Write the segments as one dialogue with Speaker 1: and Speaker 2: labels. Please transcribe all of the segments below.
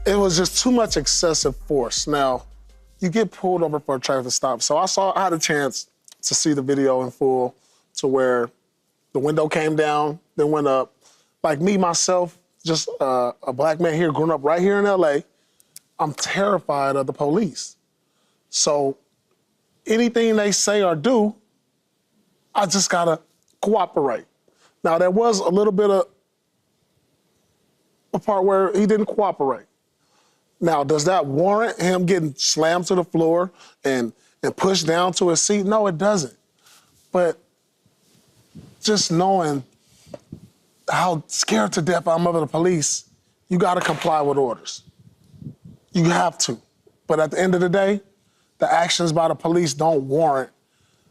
Speaker 1: It was just too much excessive force. Now, you get pulled over for a traffic stop. So I had a chance to see the video in full to where the window came down, then went up. Like me, myself, just a black man here, growing up right here in LA, I'm terrified of the police. So anything they say or do, I just gotta cooperate. Now, there was a little bit of a part where he didn't cooperate. Now, does that warrant him getting slammed to the floor and pushed down to his seat? No, it doesn't. But just knowing how scared to death I'm of the police, you gotta comply with orders. You have to. But at the end of the day, the actions by the police don't warrant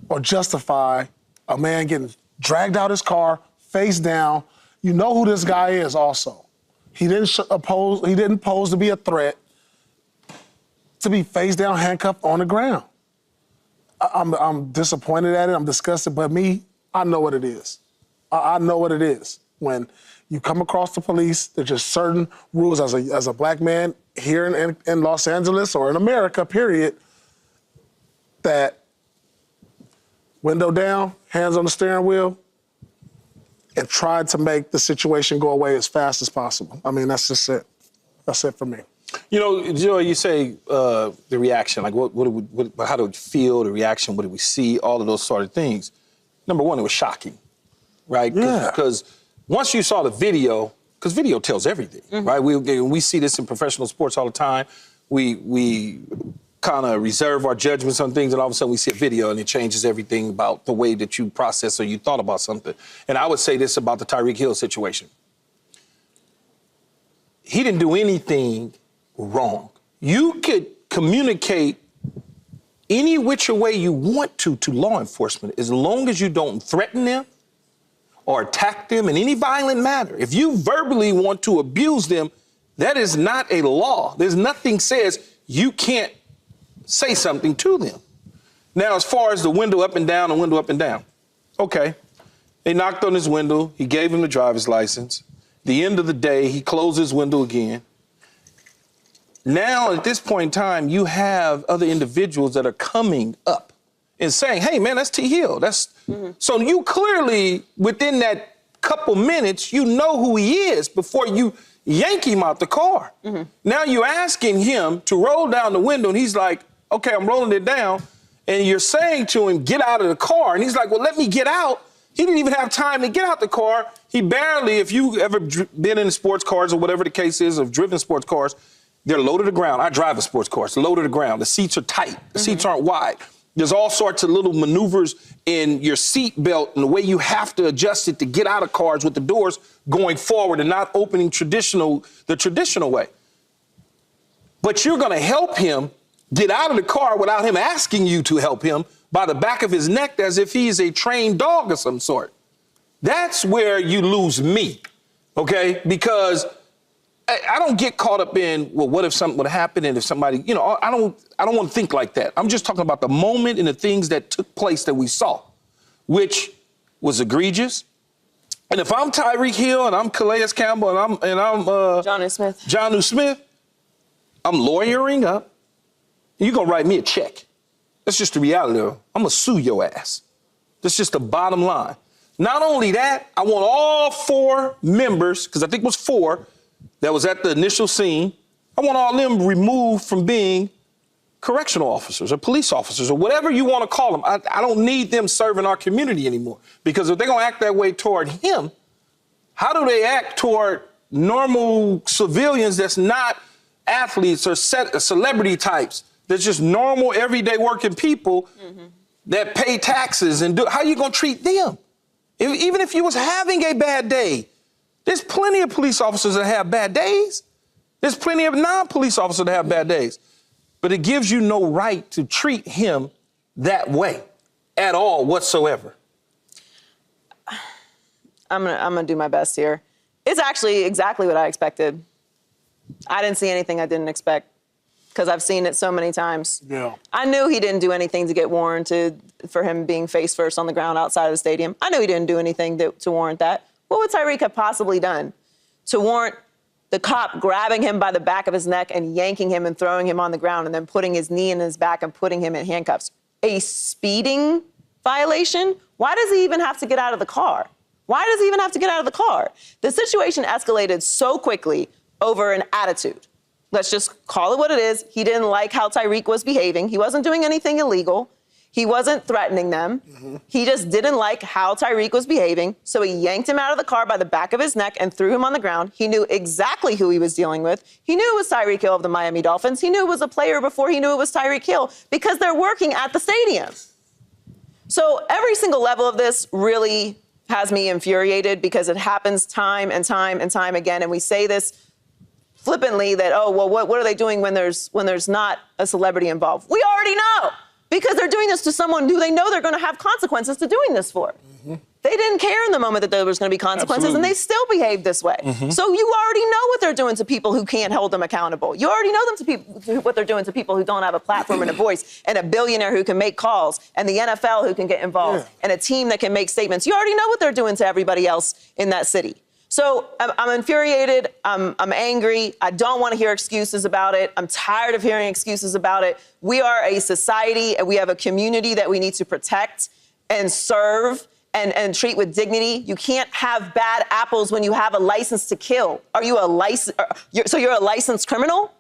Speaker 1: or justify a man getting dragged out his car, face down. You know who this guy is also. He didn't pose to be a threat, to be face down, handcuffed on the ground. I'm disappointed at it, I'm disgusted, but me, I know what it is. I know what it is. When you come across the police, there's just certain rules as a black man here in Los Angeles or in America, period, that window down, hands on the steering wheel, and try to make the situation go away as fast as possible. I mean, that's just it. That's it for me.
Speaker 2: You know, Joey, you say the reaction, like how did we feel, the reaction, what did we see, all of those sort of things. Number one, it was shocking, right?
Speaker 1: Yeah.
Speaker 2: Because once you saw the video, because video tells everything, right? We see this in professional sports all the time. We kind of reserve our judgments on things, and all of a sudden we see a video and it changes everything about the way that you process or you thought about something. And I would say this about the Tyreek Hill situation. He didn't do anything wrong. You could communicate any which way you want to law enforcement as long as you don't threaten them or attack them in any violent manner. If you verbally want to abuse them, that is not a law. There's nothing says you can't say something to them. Now, as far as the window up and down, okay. They knocked on his window. He gave him the driver's license. The end of the day, he closed his window again. Now, at this point in time, you have other individuals that are coming up and saying, hey, man, that's T. Hill. So you clearly, within that couple minutes, you know who he is before you yank him out the car. Now you're asking him to roll down the window, and he's like, okay, I'm rolling it down. And you're saying to him, get out of the car. And he's like, well, let me get out. He didn't even have time to get out the car. He barely, if you ever been in sports cars or whatever the case is of driven sports cars, they're low to the ground. I drive a sports car. It's low to the ground. The seats are tight. The seats aren't wide. There's all sorts of little maneuvers in your seat belt and the way you have to adjust it to get out of cars with the doors going forward and not opening the traditional way. But you're going to help him get out of the car without him asking you to help him by the back of his neck as if he's a trained dog of some sort. That's where you lose me, okay? Because I don't get caught up in, well, what if something would happen and if somebody, you know, I don't want to think like that. I'm just talking about the moment and the things that took place that we saw, which was egregious. And if I'm Tyreek Hill and I'm Calais Campbell and I'm Jonnu Smith, I'm lawyering up. And you're gonna write me a check. That's just the reality of it. I'm gonna sue your ass. That's just the bottom line. Not only that, I want all 4 members, because I think it was 4, that was at the initial scene, I want all of them removed from being correctional officers or police officers or whatever you want to call them. I don't need them serving our community anymore. Because if they're going to act that way toward him, how do they act toward normal civilians that's not athletes or celebrity types, that's just normal, everyday working people that pay taxes and how are you going to treat them? Even if you was having a bad day, there's plenty of police officers that have bad days. There's plenty of non-police officers that have bad days. But it gives you no right to treat him that way at all whatsoever.
Speaker 3: I'm gonna do my best here. It's actually exactly what I expected. I didn't see anything I didn't expect because I've seen it so many times.
Speaker 1: Yeah.
Speaker 3: I knew he didn't do anything to get warranted for him being face first on the ground outside of the stadium. I knew he didn't do anything to warrant that. What would Tyreek have possibly done to warrant the cop grabbing him by the back of his neck and yanking him and throwing him on the ground and then putting his knee in his back and putting him in handcuffs. A speeding violation? Why does he even have to get out of the car? Why does he even have to get out of the car? The situation escalated so quickly over an attitude. Let's just call it what it is. He didn't like how Tyreek was behaving. He wasn't doing anything illegal. He wasn't threatening them. He just didn't like how Tyreek was behaving. So he yanked him out of the car by the back of his neck and threw him on the ground. He knew exactly who he was dealing with. He knew it was Tyreek Hill of the Miami Dolphins. He knew it was a player before he knew it was Tyreek Hill because they're working at the stadium. So every single level of this really has me infuriated because it happens time and time and time again. And we say this flippantly that, oh, well, what are they doing when there's not a celebrity involved? We already know. Because they're doing this to someone who they know they're going to have consequences to doing this for. They didn't care in the moment that there was going to be consequences, and they still behaved this way. So you already know what they're doing to people who can't hold them accountable. You already know what they're doing to people who don't have a platform and a voice, and a billionaire who can make calls, and the NFL who can get involved, and a team that can make statements. You already know what they're doing to everybody else in that city. So I'm infuriated. I'm angry. I don't want to hear excuses about it. I'm tired of hearing excuses about it. We are a society and we have a community that we need to protect and serve and treat with dignity. You can't have bad apples when you have a license to kill. Are you a license? So you're a licensed criminal?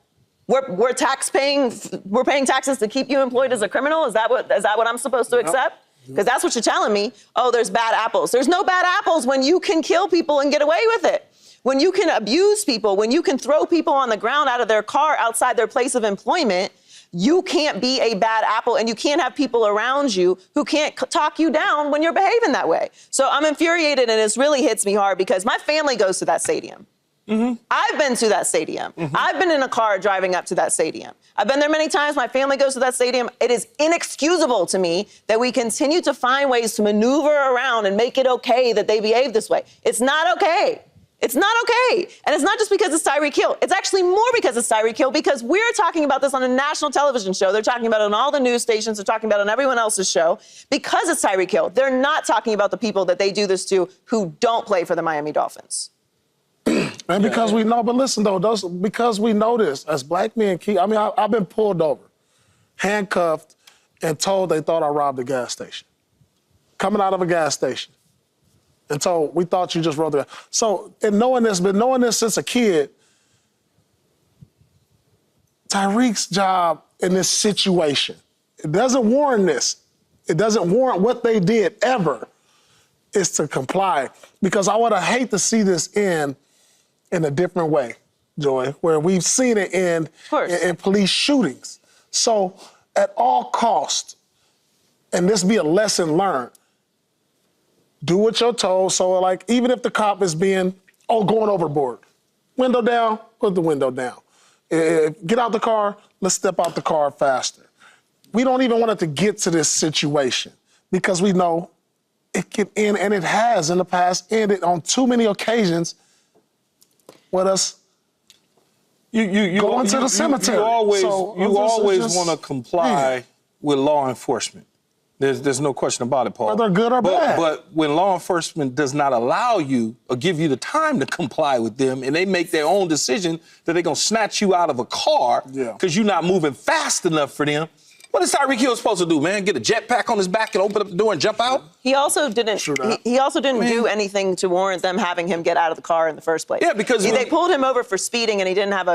Speaker 3: We're paying taxes to keep you employed as a criminal? Is that what I'm supposed to accept? Because that's what you're telling me. Oh, there's bad apples. There's no bad apples when you can kill people and get away with it. When you can abuse people, when you can throw people on the ground out of their car outside their place of employment, you can't be a bad apple and you can't have people around you who can't talk you down when you're behaving that way. So I'm infuriated and this really hits me hard because my family goes to that stadium. I've been to that stadium. I've been in a car driving up to that stadium. I've been there many times. My family goes to that stadium. It is inexcusable to me that we continue to find ways to maneuver around and make it okay that they behave this way. It's not okay. It's not okay. And it's not just because it's Tyreek Hill. It's actually more because it's Tyreek Hill because we're talking about this on a national television show. They're talking about it on all the news stations. They're talking about it on everyone else's show because it's Tyreek Hill. They're not talking about the people that they do this to who don't play for the Miami Dolphins.
Speaker 1: And because we know, but listen though, because we know this as black men, I've been pulled over, handcuffed, and told they thought I robbed a gas station. Coming out of a gas station. And told, we thought you just rolled the. So, and knowing this since a kid, Tyreek's job in this situation, it doesn't warrant this. It doesn't warrant what they did ever, is to comply. Because I would have hate to see this end in a different way, Joy, where we've seen it end in police shootings. So at all costs, and this be a lesson learned, do what you're told. So like, even if the cop is going overboard, window down, put the window down. Get out the car, let's step out the car faster. We don't even want it to get to this situation because we know it can end, and it has in the past ended on too many occasions with us going to the cemetery.
Speaker 2: You always want to comply with law enforcement. There's no question about it, Paul.
Speaker 1: Whether good or bad.
Speaker 2: But when law enforcement does not allow you or give you the time to comply with them, and they make their own decision that they're going to snatch you out of a car because you're not moving fast enough for them, what is Tyreek Hill supposed to do, man? Get a jetpack on his back and open up the door and jump out? He also didn't
Speaker 3: do anything to warrant them having him get out of the car in the first place.
Speaker 2: Yeah, because
Speaker 3: they pulled him over for speeding and he didn't have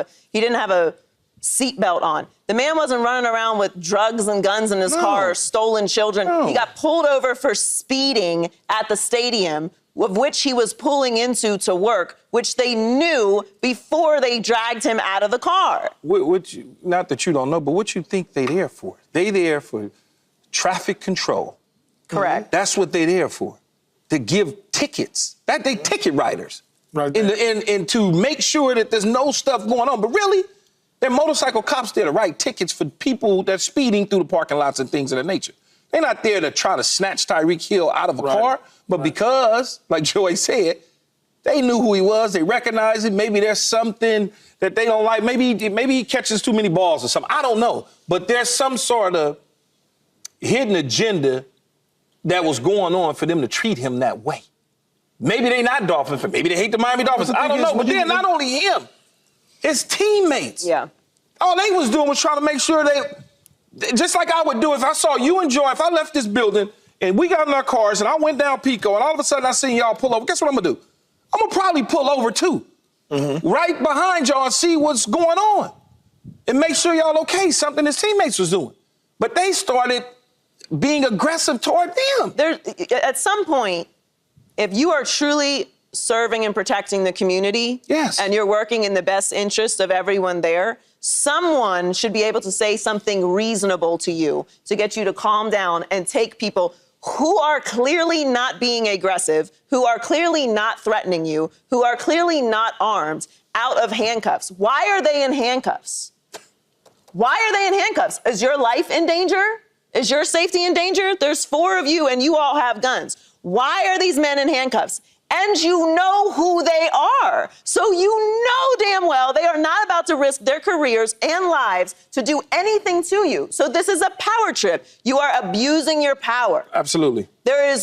Speaker 3: a seatbelt on. The man wasn't running around with drugs and guns in his car or stolen children. No. He got pulled over for speeding at the stadium, of which he was pulling into to work, which they knew before they dragged him out of the car.
Speaker 2: Not that you don't know, but what you think they there for? They there for traffic control.
Speaker 3: Correct.
Speaker 2: That's what they there for, to give tickets. They ticket writers.
Speaker 1: Right.
Speaker 2: And to make sure that there's no stuff going on. But really, they're motorcycle cops there to write tickets for people that's speeding through the parking lots and things of that nature. They're not there to try to snatch Tyreek Hill out of a car, but because, like Joy said, they knew who he was, they recognized him. Maybe there's something that they don't like. Maybe he catches too many balls or something. I don't know. But there's some sort of hidden agenda that was going on for them to treat him that way. Maybe they're not Dolphins, maybe they hate the Miami Dolphins. I don't know. But then not only him, His teammates.
Speaker 3: Yeah.
Speaker 2: All they was doing was trying to make sure just like I would do if I saw you and Joy, if I left this building and we got in our cars and I went down Pico and all of a sudden I seen y'all pull over, guess what I'm gonna do? I'm gonna probably pull over too. Right behind y'all and see what's going on. And make sure y'all okay, something his teammates was doing. But they started being aggressive toward them.
Speaker 3: At some point, if you are truly serving and protecting the community,
Speaker 2: yes,
Speaker 3: and you're working in the best interest of everyone there, someone should be able to say something reasonable to you to get you to calm down and take people who are clearly not being aggressive, who are clearly not threatening you, who are clearly not armed, out of handcuffs. Why are they in handcuffs? Why are they in handcuffs? Is your life in danger? Is your safety in danger? There's 4 of you and you all have guns. Why are these men in handcuffs? And you know who they are. So you know damn well they are not about to risk their careers and lives to do anything to you. So this is a power trip. You are abusing your power.
Speaker 2: Absolutely.
Speaker 3: There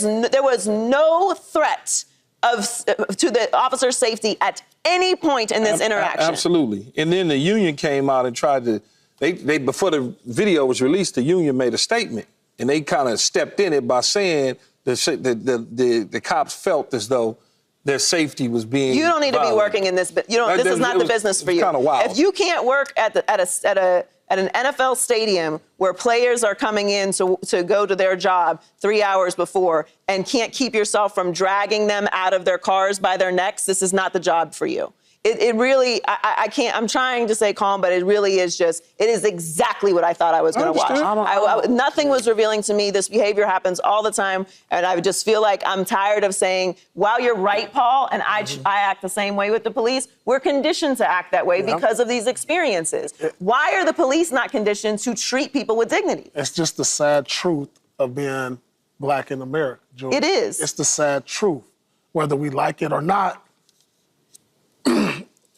Speaker 3: was no threat to the officer's safety at any point in this interaction.
Speaker 2: Absolutely. And then the union came out and tried to, they before the video was released, the union made a statement. And they kind of stepped in it by saying the cops felt as though their safety was being
Speaker 3: You don't need
Speaker 2: violated.
Speaker 3: to be working in this, but this is not the business for you.
Speaker 2: Kind of wild.
Speaker 3: If you can't work at an NFL stadium where players are coming in to go to their job 3 hours before and can't keep yourself from dragging them out of their cars by their necks, this is not the job for you. It really, I can't, I'm trying to stay calm, but it really is it is exactly what I thought I was going to watch. Nothing was revealing to me. This behavior happens all the time, and I just feel like I'm tired of saying, while you're right, Paul, and I act the same way with the police, we're conditioned to act that way because of these experiences. Why are the police not conditioned to treat people with dignity?
Speaker 1: It's just the sad truth of being black in America, Julie.
Speaker 3: It is.
Speaker 1: It's the sad truth, whether we like it or not.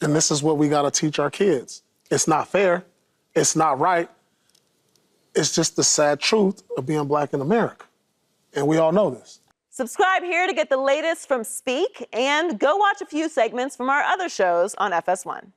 Speaker 1: And this is what we got to teach our kids. It's not fair. It's not right. It's just the sad truth of being black in America. And we all know this.
Speaker 3: Subscribe here to get the latest from Speak, and go watch a few segments from our other shows on FS1.